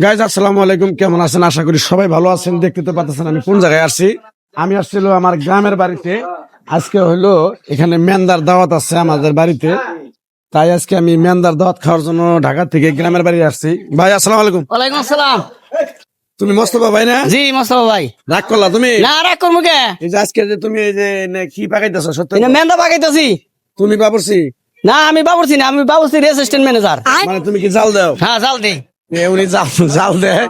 Guys আসসালামু আলাইকুম, কেমন আছেন? আশা করি সবাই ভালো আছেন। দেখতে তো পাচ্ছেন আমি কোন জায়গায় আসছি। আমি আসছিল আমার গ্রামের বাড়িতে। আজকে হলো এখানে মেন্দার দাওয়াত আছে আমাদের বাড়িতে, তাই আজকে আমি মেন্দার দাওয়াত খাওয়ার জন্য ঢাকা থেকে গ্রামের বাড়ি আসছি। ভাই আসসালামু আলাইকুম। ওয়ালাইকুম আসসালাম। তুমি মোস্তফা ভাই না? জি মোস্তফা ভাই। রাগ করলা তুমি? না রাগ করবো কে? এই যে আজকে যে তুমি এই যে কি পাকাইতেছো সত্য? এটা মেন্দা পাকাইতেছি। তুমি বাবুর্চি? না আমি বাবুর্চি না, আমি বাবুর্চি রেসিস্ট্যান্ট ম্যানেজার। মানে তুমি কি জাল দাও? হ্যাঁ জাল দিই। উনি জাল দেয়।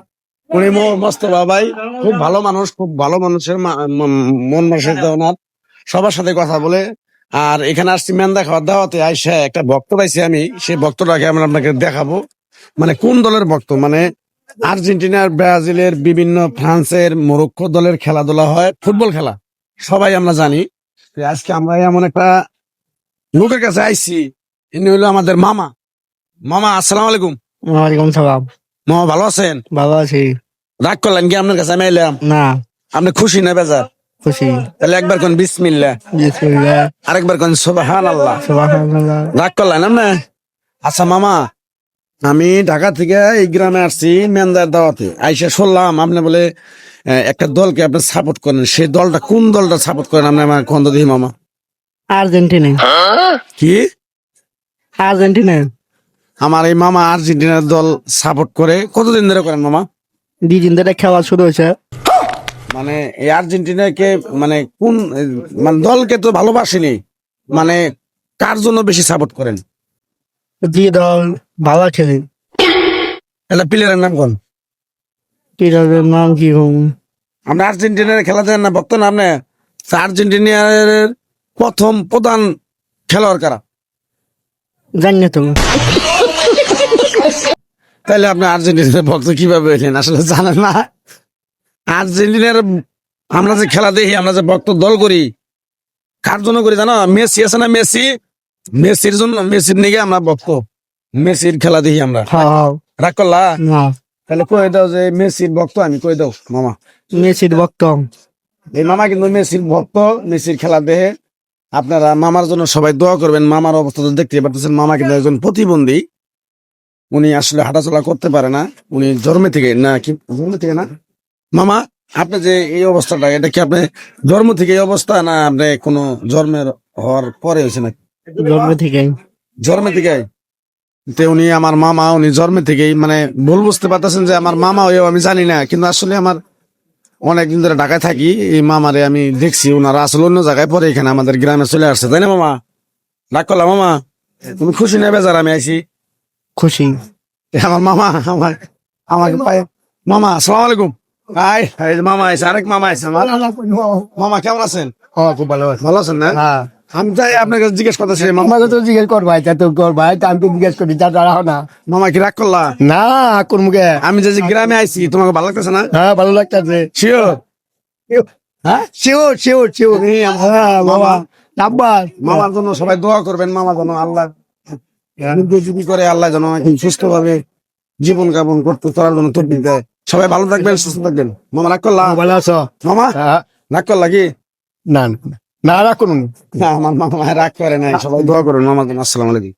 উনি মোস্তফা ভাই খুব ভালো মানুষ, খুব ভালো মানুষের মন মানসিকতা ওনার, সবার সাথে কথা বলে। আর এখানে আসছি মেন্দা খাওয়ার দাওয়াতে, আইসা একটা ভক্ত পাইছি আমি, সেই ভক্তটাকে আমরা আপনাকে দেখাবো। মানে কোন দলের ভক্ত, মানে আর্জেন্টিনার, ব্রাজিলের, বিভিন্ন ফ্রান্সের, মরক্কো দলের খেলাধুলা হয়, ফুটবল খেলা সবাই আমরা জানি। তো আজকে আমরা এমন একটা লোকের কাছে আইছি, ইনি হইলো আমাদের মামা। মামা আসসালামু আলাইকুম। ওয়ালাইকুম সালাম। মামা ভালো আছেন? ভালো আছি। রাগ করলেন কি আপনার কাছে আমি এলাম? না আপনি খুশি না বেজার? খুশি। তাহলে একবার কোন বিসমিল্লাহ, বিসমিল্লাহ। আরেকবার কোন সুবহানাল্লাহ। সুবহানাল্লাহ। রাগ করলেন আপনি? আচ্ছা মামা, আমি ঢাকা থেকে এই গ্রামে আসছি মেন্দার দাওয়াতে। আইসা শুনলাম আপনি বলে একটা দলকে আপনি সাপোর্ট করেন। সেই দলটা কোন দলটা সাপোর্ট করেন আপনি? আমার খন্দ দিই মামা। আর্জেন্টিনা। কি? আর্জেন্টিনা। আমার এই মামা আর্জেন্টিনার দল সাপোর্ট করে। কতদিন ধরে করেন মামা? 2 দিন ধরে খেলা শুরু হয়েছে। মানে এই আর্জেন্টিনাকে মানে কোন মানে দলকে তো ভালোবাসিনি, মানে কার জন্য বেশি সাপোর্ট করেন? যে দল ভালো খেলে। এটা প্লেয়ারের নাম কোন? টিরারের নাম কি? আমরা আর্জেন্টিনার খেলা দেন না, ভক্ত না আপনি? আর্জেন্টিনার প্রথম প্রধান খেলোয়াড় কারা? জানি না তো। তাইলে আপনি আর্জেন্টিনার ভক্ত কিভাবে হইলেন? আসলে জানেন না আর্জেন্টিনার আমরা যে খেলা দেখি, আমরা যে ভক্ত দল করি, কার জন্য করি জানো? মেসি আছে না, মেসি, মেসির জন্য, মেসির নিকে আমরা ভক্ত। মেসির খেলা দেখি আমরা। হ্যাঁ। রাগ করলা? না তাহলে কয়ে দাও যে মেসির ভক্ত আমি, কয়ে দাও মামা। মেসির ভক্ত। এই মামা কিন্তু মেসির ভক্ত, মেসির খেলা দেখে। আপনারা মামার জন্য সবাই দোয়া করবেন। মামার অবস্থা তো দেখতে পারতেছেন, মামা কিন্তু একজন প্রতিবন্ধী। উনি আসলে হাঁটাচলা করতে পারে না। উনি জন্ম থেকে না, কি জন্ম থেকে না মামা? আপনি যে এই অবস্থাটা, এটা কি আপনি জন্ম থেকে এই অবস্থা, না আপনি কোনো জন্মের হওয়ার পরে হয়েছে নাকি? জন্ম থেকে। জন্ম থেকে? তো উনি আমার মামা, উনি জন্ম থেকেই, মানে ভুল বুঝতে পারতেছেন যে আমার মামা হয়েও আমি জানি না, কিন্তু আসলে আমার অনেকদিন ধরে ঢাকায় থাকি। এই মামারে আমি দেখছি, ওনারা আসলে অন্য জায়গায় পরে এখানে আমাদের গ্রামে চলে আসছে, তাই না মামা? ডাক করলাম মামা, তুমি খুশি না বেজার আমি আইছি? খুশি। আমার মামা আমাকে পায়। মামা আসসালামু আলাইকুম। এই যে মামা আইছে, আরেক মামা আইছে আমার। মামা কেমন আছেন? খুব ভালো আছে। ভালো আছেন না? হ্যাঁ আমি তাই আপনার কাছে জিজ্ঞেস করতেছি মামা। আমাকে তো জিজ্ঞেস কর ভাই, তা তো কর ভাই, তা আমি তো জিজ্ঞেস করি, তা দাঁড়াও না। মামা কি রাগ করলা? না কোন মুখে? আমি যে গ্রামে আইছি, তোমাকে ভালো লাগতেছে না? হ্যাঁ ভালো লাগতেছে। শিওর? হ্যাঁ শিওর শিওর শিওর। হ্যাঁ বাবা নাম্বার। মামার জন্য সবাই দোয়া করবেন। মামা যেন আল্লাহ যদি করে, আল্লাহ যেন সুস্থ ভাবে জীবন যাপন করতে চলার জন্য তৌফিক দেয়। সবাই ভালো থাকবেন, সুস্থ থাকবেন। মামা রাগ করলা? ভালো আছো? মামা রাগ করলা কি? না না রাখুন। না আমার মামা রাগ করে নাই। সবাই দোয়া করুন মামার জন্য। আসসালামু আলাইকুম।